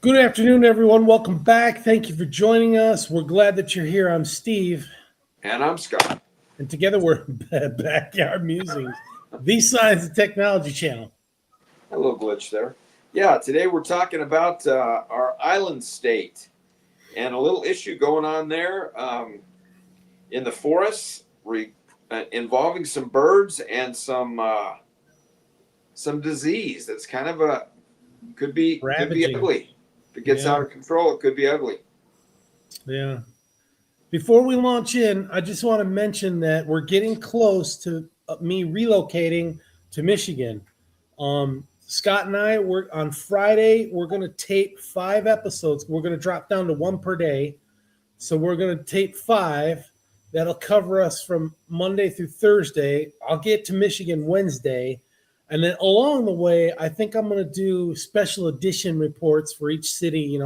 Good afternoon, everyone. Welcome back. Thank you for joining us. We're glad that you're here. I'm Steve, And I'm Scott. and together we're Backyard Musings, the Science and Technology channel. A little glitch there. Yeah, today we're talking about our island state and a little issue going on there in the forests involving some birds and some disease that's kind of a could be Ravaging. ugly. If it gets Yeah, out of control, it could be ugly. yeah. Before we launch in, I just want to mention that we're getting close to me relocating to Michigan. Scott and I, we're on Friday. We're going to tape 5 episodes. We're going to drop down to one per day. So we're going to tape 5. That'll cover us from Monday through Thursday. I'll get to Michigan Wednesday. And then along the way, I think I'm going to do special edition reports for each city,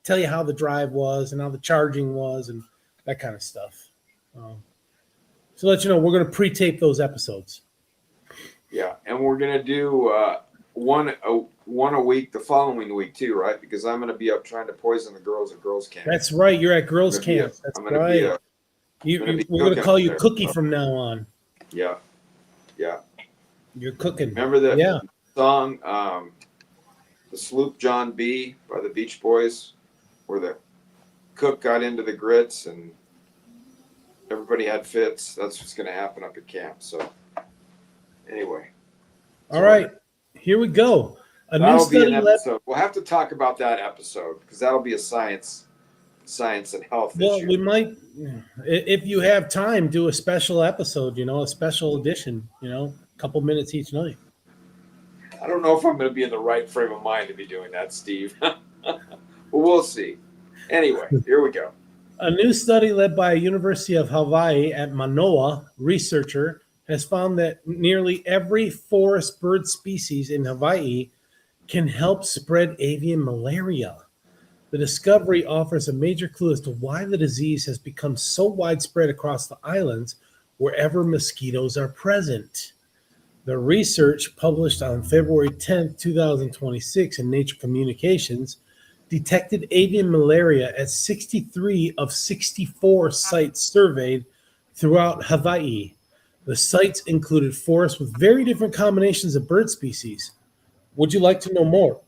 tell you how the drive was and how the charging was and that kind of stuff. So let you know, we're going to pre-tape those episodes. Yeah, and we're gonna do one a week the following week too, right? Because I'm gonna be up trying to poison the girls at girls' camp. That's right. You're at girls' camp. That's right. We're going to call you Cookie from now on. Yeah. You're cooking. Remember that Yeah. song, "The Sloop John B" by the Beach Boys, where the cook got into the grits and everybody had fits? That's what's going to happen up at camp. So, anyway. All right. Here we go. A new That'll be an study episode. We'll have to talk about that episode because that'll be a science and health Well, issue. we might, if you have time, do a special episode, a special edition, a couple minutes each night. I don't know if I'm going to be in the right frame of mind to be doing that, Steve. But we'll see. Anyway, here we go. A new study led by University of Hawaiʻi at Mānoa researcher has found that nearly every forest bird species in Hawaii can help spread avian malaria. The discovery offers a major clue as to why the disease has become so widespread across the islands wherever mosquitoes are present. The research, published on February 10th, 2026 in Nature Communications, detected avian malaria at 63 of 64 sites surveyed throughout Hawaii. The sites included forests with very different combinations of bird species. Would you like to know more?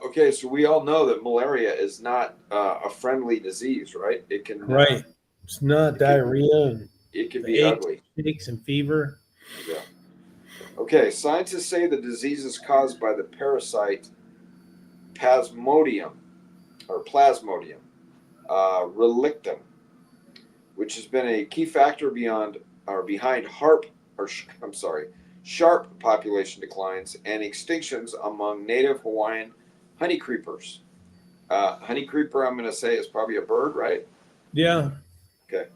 Okay, so we all know that malaria is not a friendly disease, right? It can Right. It's not diarrhea. It can be ugly. Headaches and fever. Yeah. Okay, scientists say the disease is caused by the parasite Plasmodium relictum, which has been a key factor behind sharp population declines and extinctions among native Hawaiian honey creepers. Honey creeper, I'm going to say, is probably a bird, right? Yeah. Okay.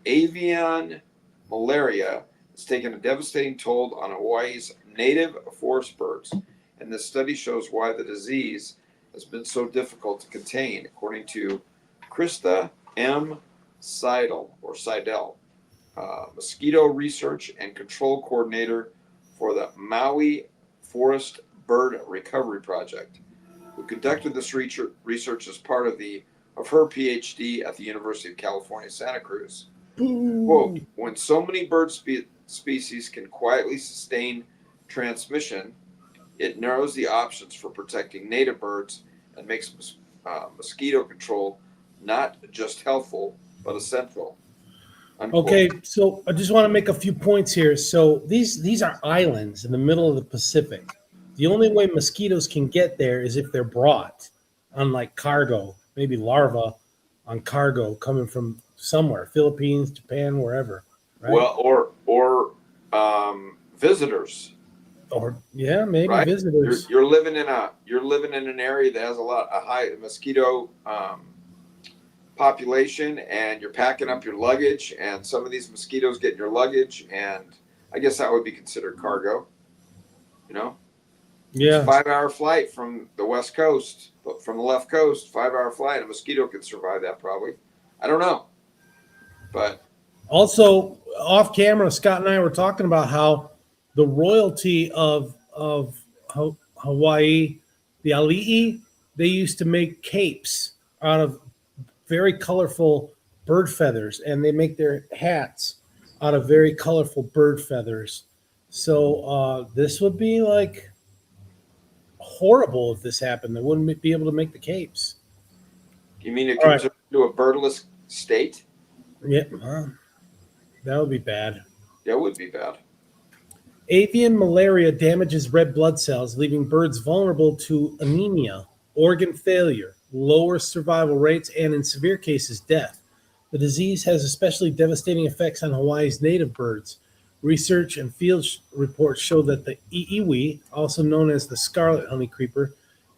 Avian malaria has taken a devastating toll on Hawaii's native forest birds, and this study shows why the disease has been so difficult to contain, according to Krista M. Seidel, mosquito research and control coordinator for the Maui Forest Bird Recovery Project, who conducted this research as part of her PhD at the University of California, Santa Cruz. Quote, when so many bird species can quietly sustain transmission, it narrows the options for protecting native birds and makes mosquito control not just helpful, but essential. Unquote. Okay, so I just want to make a few points here. So these are islands in the middle of the Pacific. The only way mosquitoes can get there is if they're brought on like cargo, maybe larvae on cargo coming from somewhere, Philippines, Japan, wherever. Right? Well, or visitors. Or maybe right? Visitors. You're living in an area that has a high mosquito population, and you're packing up your luggage, and some of these mosquitoes get in your luggage, and I guess that would be considered cargo. Yeah. It's a 5-hour flight from the west coast, from the left coast. 5-hour flight. A mosquito could survive that probably. I don't know, but also off camera, Scott and I were talking about how the royalty of Hawaii The ali'i, they used to make capes out of very colorful bird feathers, and they make their hats out of very colorful bird feathers. So this would be like horrible if this happened. They wouldn't be able to make the capes. You mean it All could right. turn into a birdless state? Yeah, that would be bad. That would be bad. Avian malaria damages red blood cells, leaving birds vulnerable to anemia, organ failure, lower survival rates, and in severe cases, death. The disease has especially devastating effects on Hawaii's native birds. Research and field reports show that the iiwi, also known as the scarlet honeycreeper,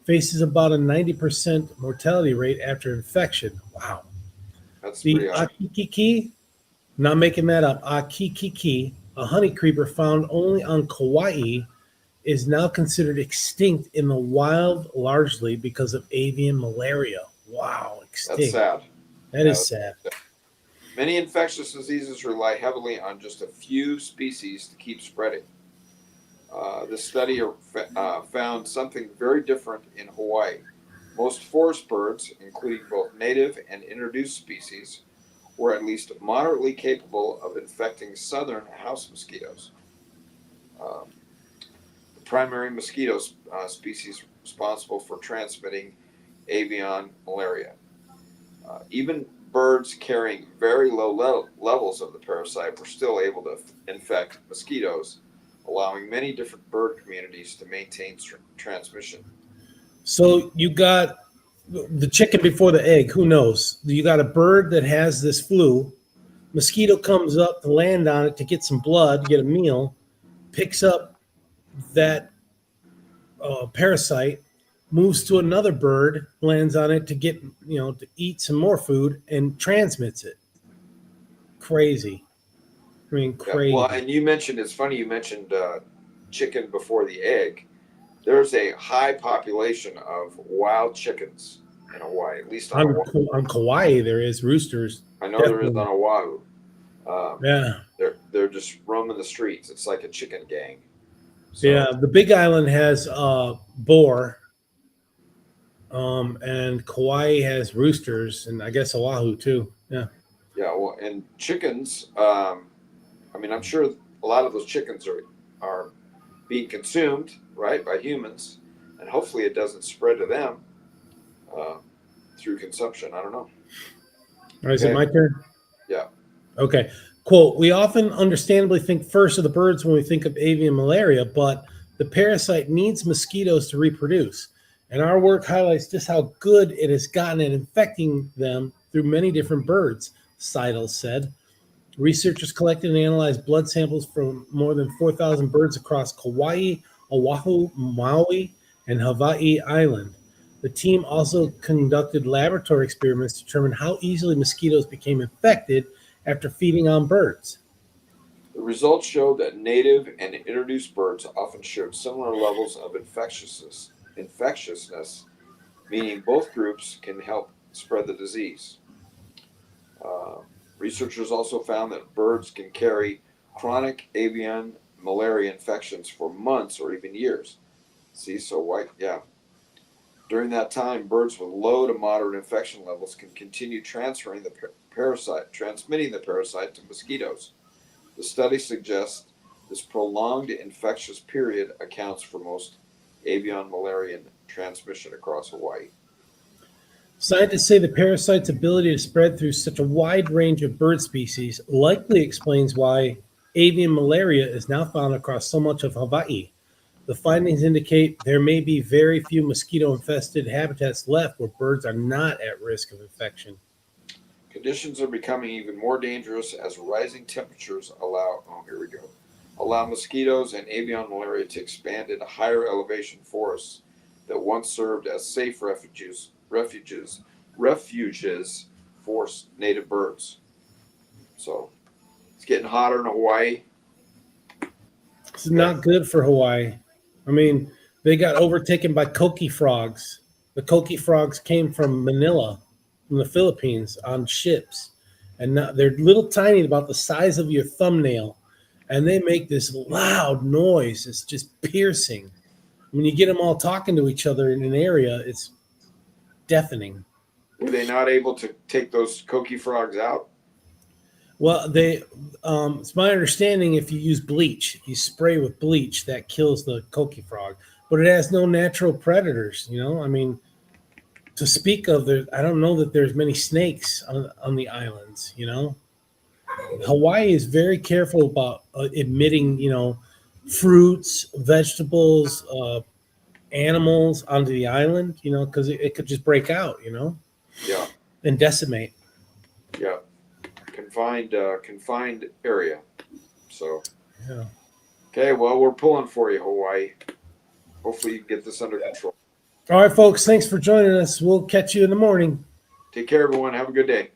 faces about a 90% mortality rate after infection. Wow. That's The pretty high. akikiki, not making that up, akikiki, a honeycreeper found only on Kauai, is now considered extinct in the wild largely because of avian malaria. Wow, That's extinct. sad. That Yeah, is sad. many infectious diseases rely heavily on just a few species to keep spreading. This study found something very different in Hawaii. Most forest birds, including both native and introduced species, were at least moderately capable of infecting southern house mosquitoes. Um, the primary mosquito species responsible for transmitting avian malaria. Even birds carrying very low levels of the parasite were still able to infect mosquitoes, allowing many different bird communities to maintain transmission. So you got the chicken before the egg. Who knows? You got a bird that has this flu. Mosquito comes up to land on it to get some blood, get a meal, picks up that parasite, moves to another bird, lands on it to get, to eat some more food, and transmits it. Crazy. I mean, crazy. Well, and you mentioned, it's funny you mentioned chicken before the egg. There's a high population of wild chickens in Hawaii, at least on Oahu. On Kauai, there is roosters. I know there is on Oahu. Yeah. They're just roaming the streets. It's like a chicken gang. So, yeah, the Big Island has boar, and Kauai has roosters, and I guess Oahu too. Yeah. Yeah, well, and chickens. I mean, I'm sure a lot of those chickens are being consumed, right, by humans, and hopefully it doesn't spread to them through consumption. I don't know. All right, is it my turn? Yeah. Okay. Quote, we often understandably think first of the birds when we think of avian malaria, but the parasite needs mosquitoes to reproduce. And our work highlights just how good it has gotten at infecting them through many different birds, Seidel said. Researchers collected and analyzed blood samples from more than 4,000 birds across Kauai, Oahu, Maui, and Hawaii Island. The team also conducted laboratory experiments to determine how easily mosquitoes became infected after feeding on birds. The results showed that native and introduced birds often showed similar levels of infectiousness, meaning both groups can help spread the disease. Researchers also found that birds can carry chronic avian malaria infections for months or even years. See, so why, yeah. During that time, birds with low to moderate infection levels can continue transmitting the parasite to mosquitoes. The study suggests this prolonged infectious period accounts for most avian malaria transmission across Hawaii. Scientists say the parasite's ability to spread through such a wide range of bird species likely explains why avian malaria is now found across so much of Hawaii. The findings indicate there may be very few mosquito-infested habitats left where birds are not at risk of infection. Conditions are becoming even more dangerous as rising temperatures allow mosquitoes and avian malaria to expand into higher elevation forests that once served as safe refuges for native birds. So it's getting hotter in Hawaii. It's not good for Hawaii. I mean, they got overtaken by coqui frogs. The coqui frogs came from Manila, from the Philippines, on ships. And now they're little tiny, about the size of your thumbnail. And they make this loud noise. It's just piercing. I When you get them all talking to each other in an area, it's deafening. Were they not able to take those coqui frogs out? Well, it's my understanding if you use bleach, you spray with bleach, that kills the coqui frog, but it has no natural predators. I mean, to speak of, I don't know that there's many snakes on the islands. Hawaii is very careful about admitting, fruits, vegetables, animals onto the island, because it could just break out, Yeah, and decimate. yeah. Confined area. So, Yeah. okay, well, we're pulling for you, Hawaii. Hopefully you get this under control. All right, folks. Thanks for joining us. We'll catch you in the morning. Take care, everyone. Have a good day.